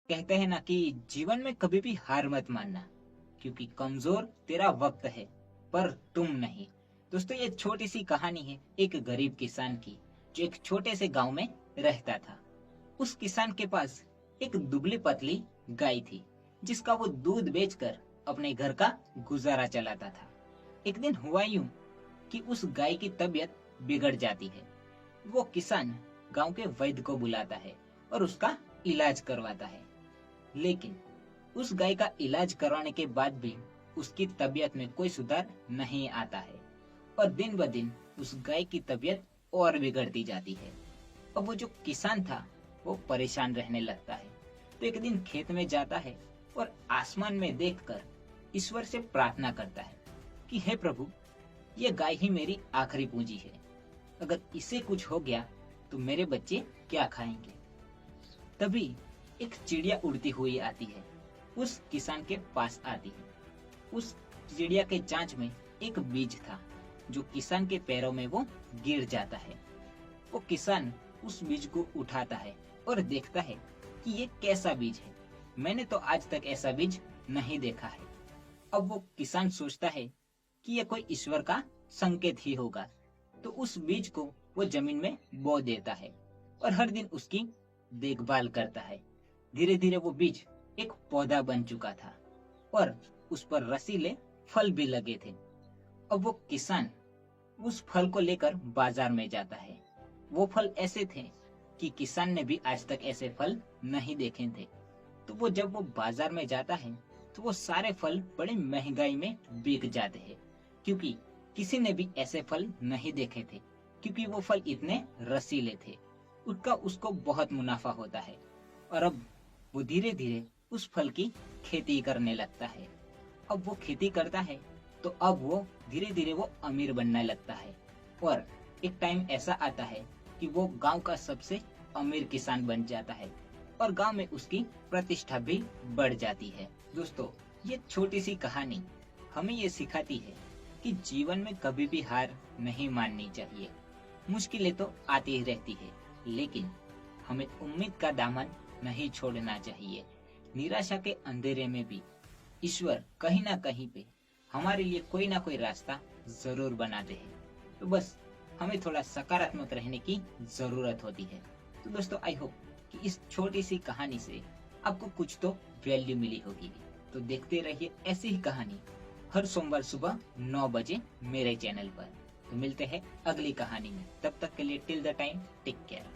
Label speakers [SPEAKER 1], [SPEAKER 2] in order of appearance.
[SPEAKER 1] कहते हैं ना कि जीवन में कभी भी हार मत मानना, क्योंकि कमजोर तेरा वक्त है, पर तुम नहीं। दोस्तों, ये छोटी सी कहानी है एक गरीब किसान की, जो एक छोटे से गांव में रहता था। उस किसान के पास एक दुबली पतली गाय थी, जिसका वो दूध बेचकर अपने घर का गुजारा चलाता था। एक दिन हुआ यूं कि उस गाय की तबीयत बिगड़ जाती है। वो किसान गांव के वैद्य को बुलाता है और उसका इलाज करवाता है। लेकिन उस गाय का इलाज करवाने के बाद भी उसकी तबीयत में कोई सुधार नहीं आता है, और दिन ब दिन उस गाय की तबीयत और बिगड़ती जाती है। अब वो जो किसान था, वो परेशान रहने लगता है। तो एक दिन खेत में जाता है और आसमान में देखकर ईश्वर से प्रार्थना करता है कि हे प्रभु, ये गाय ही मेरी आखिरी पूंजी है। अगर इसे कुछ हो गया तो मेरे बच्चे क्या खाएंगे। तभी एक चिड़िया उड़ती हुई आती है, उस किसान के पास आती है। उस चिड़िया के चांच में एक बीज था, जो किसान के पैरों में वो गिर जाता है। वो किसान उस बीज को उठाता है और देखता है कि ये कैसा बीज है। मैंने तो आज तक ऐसा बीज नहीं देखा है। अब वो किसान सोचता है कि यह कोई ईश्वर का संकेत ही होगा। तो उस बीज को वो जमीन में बो देता है और हर दिन उसकी देखभाल करता है। धीरे धीरे वो बीज एक पौधा बन चुका था और उस पर रसीले फल भी लगे थे। अब वो किसान उस फल को लेकर बाजार में जाता है। वो फल ऐसे थे कि किसान ने भी आज तक ऐसे फल नहीं देखे थे। तो वो जब वो बाजार में जाता है, तो वो सारे फल बड़ी महंगाई में बिक जाते हैं, क्योंकि किसी ने भी ऐसे फल नहीं देखे थे, क्योंकि वो फल इतने रसीले थे। उसका उसको बहुत मुनाफा होता है, और अब वो धीरे धीरे उस फल की खेती करने लगता है। अब वो खेती करता है तो अब वो धीरे धीरे वो अमीर बनने लगता है, और एक टाइम ऐसा आता है कि वो गांव का सबसे अमीर किसान बन जाता है, और गांव में उसकी प्रतिष्ठा भी बढ़ जाती है। दोस्तों, ये छोटी सी कहानी हमें ये सिखाती है कि जीवन में कभी भी हार नहीं माननी चाहिए। मुश्किलें तो आती ही रहती है, लेकिन हमें उम्मीद का दामन नहीं छोड़ना चाहिए। निराशा के अंधेरे में भी ईश्वर कहीं ना कहीं पे हमारे लिए कोई ना कोई रास्ता जरूर बनाते हैं। तो बस हमें थोड़ा सकारात्मक रहने की जरूरत होती है। तो दोस्तों, आई होप कि इस छोटी सी कहानी से आपको कुछ तो वैल्यू मिली होगी। तो देखते रहिए ऐसी ही कहानी हर सोमवार सुबह 9 बजे मेरे चैनल पर। तो मिलते हैं अगली कहानी में। तब तक के लिए till the time take care.